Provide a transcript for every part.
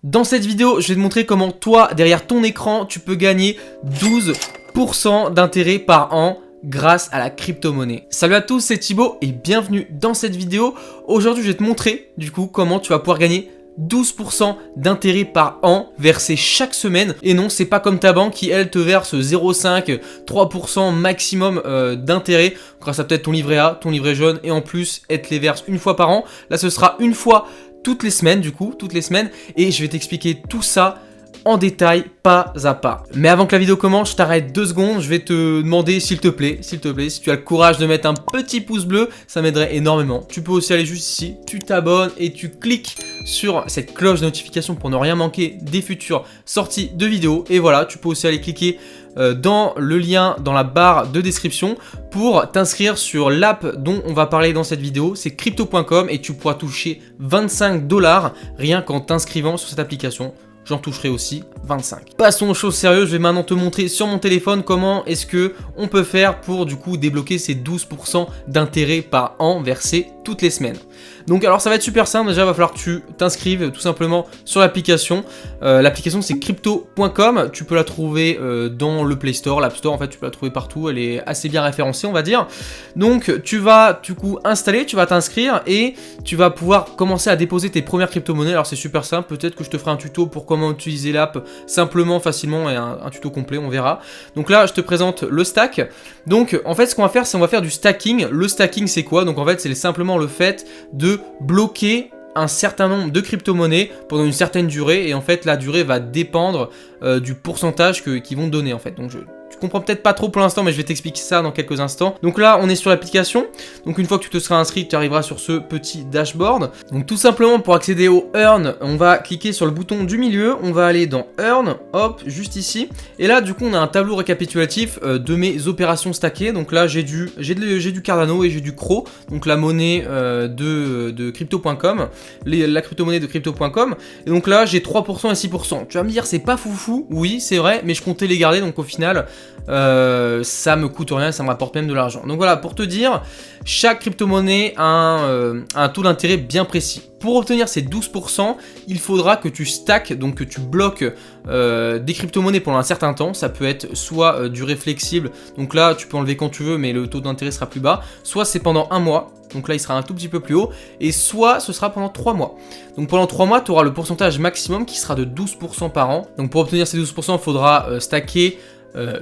Dans cette vidéo, je vais te montrer comment toi, derrière ton écran, tu peux gagner 12% d'intérêt par an grâce à la crypto-monnaie. Salut à tous, c'est Thibaut et bienvenue dans cette vidéo. Aujourd'hui, je vais te montrer du coup comment tu vas pouvoir gagner 12% d'intérêt par an versé chaque semaine. Et non, c'est pas comme ta banque qui elle te verse 0,5, 3% maximum d'intérêt grâce à peut-être ton livret A, ton livret jaune, et en plus elle te les verse une fois par an. Là ce sera une fois toutes les semaines du coup, toutes les semaines, et je vais t'expliquer tout ça en détail, pas à pas. Mais avant que la vidéo commence, je t'arrête 2 secondes, je vais te demander s'il te plaît, si tu as le courage de mettre un petit pouce bleu, ça m'aiderait énormément. Tu peux aussi aller juste ici, tu t'abonnes et tu cliques sur cette cloche de notification pour ne rien manquer des futures sorties de vidéos. Et voilà, tu peux aussi aller cliquer dans le lien dans la barre de description pour t'inscrire sur l'app dont on va parler dans cette vidéo. C'est crypto.com et tu pourras toucher 25 $ rien qu'en t'inscrivant sur cette application. J'en toucherai aussi 25. Passons aux choses sérieuses, je vais maintenant te montrer sur mon téléphone comment est-ce que on peut faire pour du coup débloquer ces 12% d'intérêt par an versés toutes les semaines. Donc alors ça va être super simple, déjà il va falloir que tu t'inscrives tout simplement sur l'application. L'application c'est crypto.com, tu peux la trouver dans le Play Store, l'App Store, en fait tu peux la trouver partout, elle est assez bien référencée on va dire. Donc tu vas du coup installer, tu vas t'inscrire et tu vas pouvoir commencer à déposer tes premières crypto-monnaies. Alors c'est super simple, peut-être que je te ferai un tuto pour comment utiliser l'app simplement, facilement, et un tuto complet, on verra. Donc là je te présente le stack. Donc en fait ce qu'on va faire, c'est on va faire du stacking. Le stacking c'est quoi? Donc en fait c'est simplement le fait de bloquer un certain nombre de crypto-monnaies pendant une certaine durée, et en fait la durée va dépendre du pourcentage qu'ils vont te donner en fait. Donc tu comprends peut-être pas trop pour l'instant, mais je vais t'expliquer ça dans quelques instants. Donc là, on est sur l'application. Donc une fois que tu te seras inscrit, tu arriveras sur ce petit dashboard. Donc tout simplement, pour accéder au Earn, on va cliquer sur le bouton du milieu. On va aller dans Earn, hop, juste ici. Et là, du coup, on a un tableau récapitulatif de mes opérations stackées. Donc là, j'ai du Cardano et j'ai du CRO, donc la monnaie de crypto.com, la crypto-monnaie de crypto.com. Et donc là, j'ai 3% et 6%. Tu vas me dire, c'est pas foufou. Oui, c'est vrai, mais je comptais les garder. Donc au final, ça me coûte rien, ça me rapporte même de l'argent. Donc voilà, pour te dire, chaque crypto-monnaie a un taux d'intérêt bien précis. Pour obtenir ces 12%, il faudra que tu stacks, donc que tu bloques des crypto-monnaies pendant un certain temps. Ça peut être soit durée flexible, donc là tu peux enlever quand tu veux, mais le taux d'intérêt sera plus bas. Soit c'est pendant un mois, donc là il sera un tout petit peu plus haut. Et soit ce sera pendant 3 mois. Donc pendant 3 mois, tu auras le pourcentage maximum qui sera de 12% par an. Donc pour obtenir ces 12%, il faudra stacker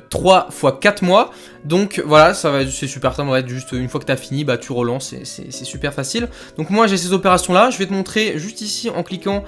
3 fois 4 mois. Donc voilà, c'est super simple, ouais, juste une fois que tu as fini, bah, tu relances, c'est super facile. Donc moi j'ai ces opérations là, je vais te montrer juste ici en cliquant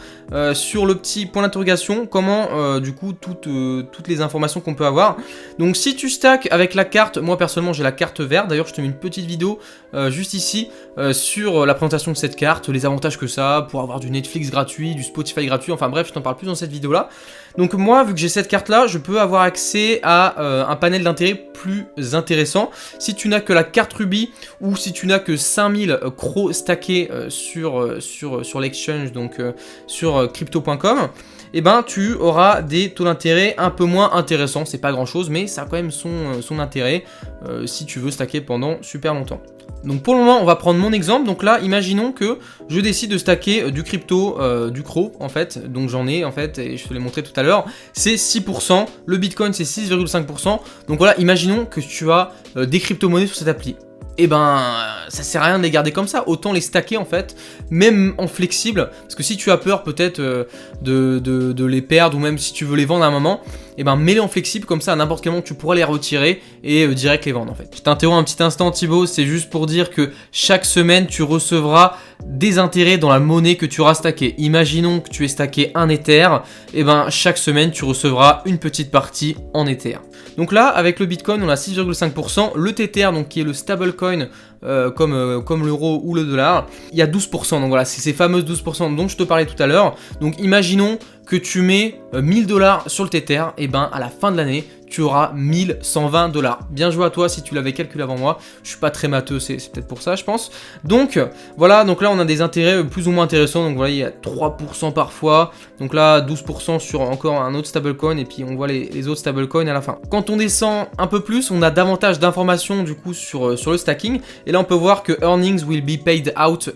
sur le petit point d'interrogation comment du coup toutes les informations qu'on peut avoir. Donc si tu stacks avec la carte, moi personnellement j'ai la carte verte, d'ailleurs je te mets une petite vidéo juste ici sur la présentation de cette carte, les avantages que ça a pour avoir du Netflix gratuit, du Spotify gratuit, enfin bref je t'en parle plus dans cette vidéo là. Donc moi vu que j'ai cette carte là, je peux avoir accès à un panel d'intérêt plus intéressant. Si tu n'as que la carte Ruby ou si tu n'as que 5000 CRO stackés sur l'exchange, donc sur crypto.com, et ben tu auras des taux d'intérêt un peu moins intéressants. C'est pas grand chose, mais ça a quand même son intérêt si tu veux stacker pendant super longtemps. Donc pour le moment on va prendre mon exemple. Donc là imaginons que je décide de stacker du crypto, du CRO en fait. Donc j'en ai en fait, et je te l'ai montré tout à l'heure, c'est 6%, le Bitcoin c'est 6,5%. Donc voilà, imaginons que tu as des crypto-monnaies sur cette appli. Et ben ça sert à rien de les garder comme ça, autant les stacker en fait, même en flexible, parce que si tu as peur peut-être de les perdre, ou même si tu veux les vendre à un moment, et ben mets-les en flexible, comme ça à n'importe quel moment tu pourras les retirer et direct les vendre en fait. Je t'interromps un petit instant Thibaut, c'est juste pour dire que chaque semaine tu recevras des intérêts dans la monnaie que tu auras stacké. Imaginons que tu aies stacké un Ether, et ben chaque semaine tu recevras une petite partie en Ether. Donc là avec le Bitcoin on a 6,5%, le Tether donc qui est le stablecoin comme l'euro ou le dollar, il y a 12%, donc voilà c'est ces fameuses 12% dont je te parlais tout à l'heure. Donc imaginons que tu mets 1000 $ sur le Tether, et ben à la fin de l'année tu auras 1120 $. Bien joué à toi si tu l'avais calculé avant moi. Je suis pas très matheux, c'est peut-être pour ça je pense. Donc voilà, donc là on a des intérêts plus ou moins intéressants. Donc voilà, il y a 3% parfois. Donc là 12% sur encore un autre stablecoin, et puis on voit les autres stablecoins à la fin. Quand on descend un peu plus, on a davantage d'informations du coup sur le stacking. Et là là, on peut voir que earnings will be paid out,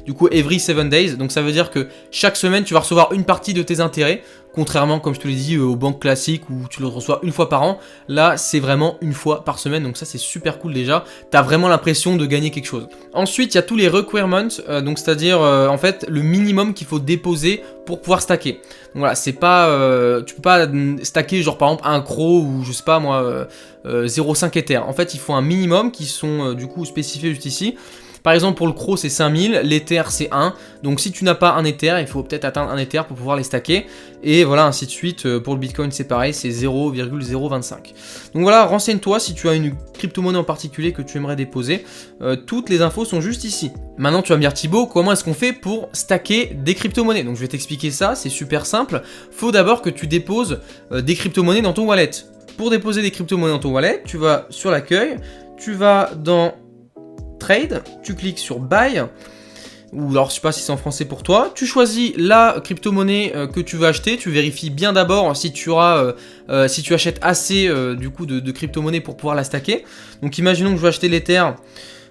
du coup, every 7 days. Donc, ça veut dire que chaque semaine, tu vas recevoir une partie de tes intérêts. Contrairement, comme je te l'ai dit, aux banques classiques où tu le reçois une fois par an. Là, c'est vraiment une fois par semaine. Donc ça, c'est super cool déjà. Tu as vraiment l'impression de gagner quelque chose. Ensuite, il y a tous les requirements. Donc, c'est-à-dire, en fait, le minimum qu'il faut déposer pour pouvoir stacker. Donc voilà, c'est pas... tu peux pas stacker, genre, par exemple, un CRO ou, je sais pas, moi, 0,5 Ether. En fait, il faut un minimum qui sont, du coup, spécifiés juste ici. Par exemple, pour le CRO, c'est 5000, l'Ether, c'est 1. Donc, si tu n'as pas un Ether, il faut peut-être atteindre un Ether pour pouvoir les stacker. Et voilà, ainsi de suite. Pour le Bitcoin, c'est pareil, c'est 0,025. Donc voilà, renseigne-toi si tu as une crypto-monnaie en particulier que tu aimerais déposer. Toutes les infos sont juste ici. Maintenant, tu vas me dire, Thibaut, comment est-ce qu'on fait pour stacker des crypto-monnaies? Donc, je vais t'expliquer ça, c'est super simple. Faut d'abord que tu déposes des crypto-monnaies dans ton wallet. Pour déposer des crypto-monnaies dans ton wallet, tu vas sur l'accueil, tu vas dans Trade, tu cliques sur Buy, ou alors je sais pas si c'est en français pour toi, tu choisis la crypto-monnaie que tu veux acheter, tu vérifies bien d'abord si tu achètes assez du coup de crypto-monnaie pour pouvoir la stacker. Donc imaginons que je veux acheter l'Ether,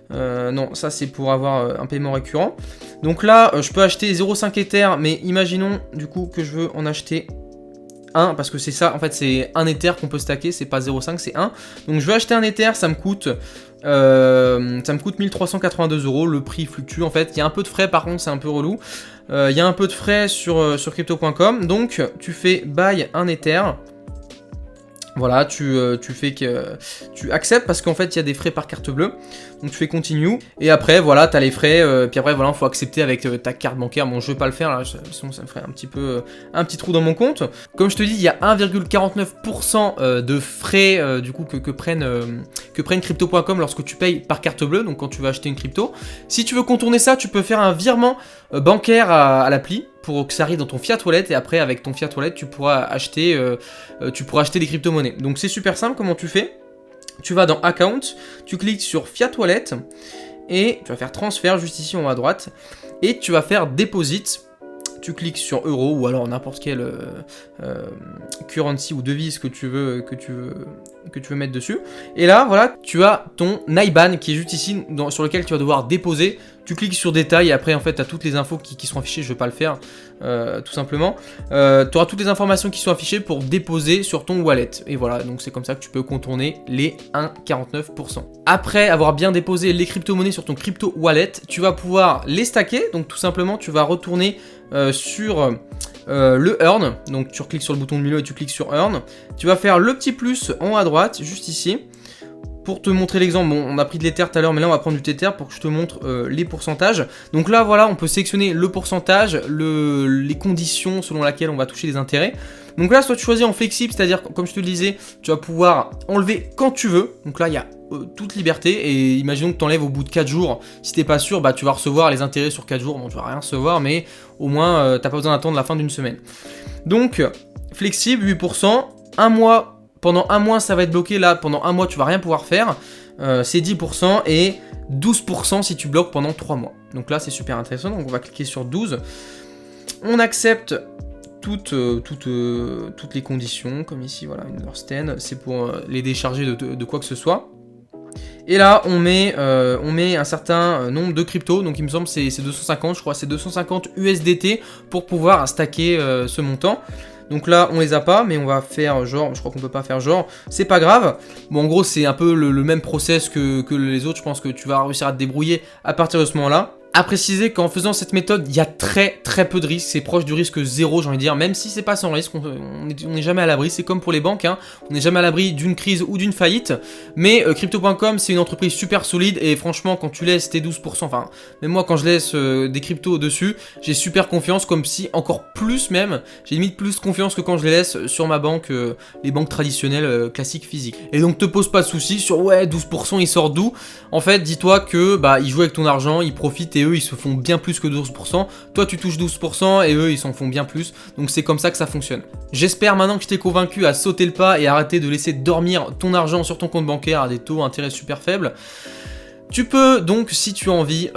non ça c'est pour avoir un paiement récurrent. Donc là je peux acheter 0,5 Ether, mais imaginons du coup que je veux en acheter 1, parce que c'est ça, en fait c'est un Ether qu'on peut stacker, c'est pas 0,5, c'est 1. Donc je vais acheter un Ether, ça me coûte 1382 €, le prix fluctue en fait, il y a un peu de frais par contre, c'est un peu relou. Il y a un peu de frais sur crypto.com, donc tu fais buy un Ether. Voilà, tu acceptes parce qu'en fait il y a des frais par carte bleue. Donc tu fais continue et après voilà, tu as les frais puis après voilà, il faut accepter avec ta carte bancaire. Bon, je vais pas le faire là, sinon ça me ferait un petit trou dans mon compte. Comme je te dis, il y a 1,49% de frais du coup que prennent crypto.com lorsque tu payes par carte bleue, donc quand tu vas acheter une crypto. Si tu veux contourner ça, tu peux faire un virement bancaire à l'appli pour que ça arrive dans ton Fiat Wallet et après avec ton Fiat Wallet tu pourras acheter des crypto-monnaies. Donc c'est super simple. Comment tu fais? Tu vas dans Account, tu cliques sur Fiat Wallet et tu vas faire transfert juste ici en haut à droite et tu vas faire Deposit. Tu cliques sur euro ou alors n'importe quelle currency ou devise que tu veux mettre dessus. Et là, voilà, tu as ton IBAN qui est juste ici, sur lequel tu vas devoir déposer. Tu cliques sur détail et après, en fait, tu as toutes les infos qui seront affichées. Je ne vais pas le faire, tout simplement. Tu auras toutes les informations qui sont affichées pour déposer sur ton wallet. Et voilà, donc c'est comme ça que tu peux contourner les 1,49%. Après avoir bien déposé les crypto-monnaies sur ton crypto wallet, tu vas pouvoir les stacker. Donc tout simplement, tu vas retourner sur le Earn. Donc tu cliques sur le bouton de milieu et tu cliques sur Earn. Tu vas faire le petit plus en haut à droite, juste ici. Pour te montrer l'exemple, bon, on a pris de l'Ether tout à l'heure, mais là on va prendre du Tether pour que je te montre les pourcentages. Donc là, voilà, on peut sélectionner le pourcentage, les conditions selon lesquelles on va toucher les intérêts. Donc là, soit tu choisis en flexible, c'est-à-dire, comme je te le disais, tu vas pouvoir enlever quand tu veux. Donc là, il y a toute liberté. Et imaginons que tu enlèves au bout de 4 jours. Si t'es pas sûr, bah, tu vas recevoir les intérêts sur 4 jours. Bon, tu vas rien recevoir, mais au moins, t'as pas besoin d'attendre la fin d'une semaine. Donc, flexible, 8%, un mois. Pendant un mois, ça va être bloqué. Là, pendant un mois, tu vas rien pouvoir faire. C'est 10% et 12% si tu bloques pendant 3 mois. Donc là, c'est super intéressant. Donc, on va cliquer sur 12. On accepte toutes les conditions, comme ici, voilà, understand. C'est pour les décharger de quoi que ce soit. Et là, on met un certain nombre de cryptos. Donc, il me semble que c'est 250. Je crois que c'est 250 USDT pour pouvoir stacker ce montant. Donc là, on les a pas, mais on va faire genre, je crois qu'on peut pas faire genre, c'est pas grave. Bon, en gros, c'est un peu le même process que les autres, je pense que tu vas réussir à te débrouiller à partir de ce moment-là. À préciser qu'en faisant cette méthode, il y a très peu de risques, c'est proche du risque zéro, j'ai envie de dire, même si c'est pas sans risque, on n'est jamais à l'abri, c'est comme pour les banques, hein, on n'est jamais à l'abri d'une crise ou d'une faillite, mais Crypto.com c'est une entreprise super solide et franchement quand tu laisses tes 12%, enfin même moi quand je laisse des cryptos dessus, j'ai super confiance, comme si encore plus même, j'ai limite plus confiance que quand je les laisse sur ma banque, les banques traditionnelles classiques physiques. Et donc te pose pas de soucis sur ouais 12% il sort d'où, en fait dis-toi que bah ils jouent avec ton argent, ils profitent et eux ils se font bien plus que 12%, toi tu touches 12% et eux ils s'en font bien plus, donc c'est comme ça que ça fonctionne. J'espère maintenant que je t'ai convaincu à sauter le pas et arrêter de laisser dormir ton argent sur ton compte bancaire à des taux d'intérêt super faibles. Tu peux donc, si tu as envie,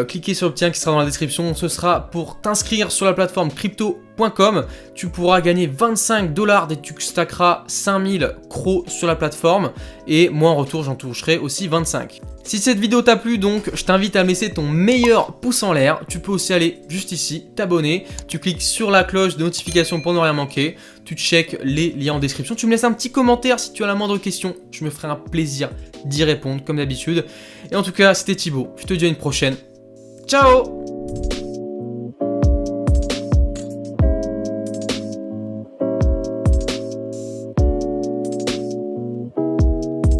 cliquer sur le petit lien qui sera dans la description, ce sera pour t'inscrire sur la plateforme crypto.com tibo.com. Tu pourras gagner 25 $ et tu stackeras 5000 crocs sur la plateforme. Et moi en retour, j'en toucherai aussi 25. Si cette vidéo t'a plu, donc, je t'invite à me laisser ton meilleur pouce en l'air. Tu peux aussi aller juste ici, t'abonner. Tu cliques sur la cloche de notification pour ne rien manquer. Tu checkes les liens en description. Tu me laisses un petit commentaire si tu as la moindre question. Je me ferai un plaisir d'y répondre comme d'habitude. Et en tout cas, c'était Thibaut. Je te dis à une prochaine. Ciao!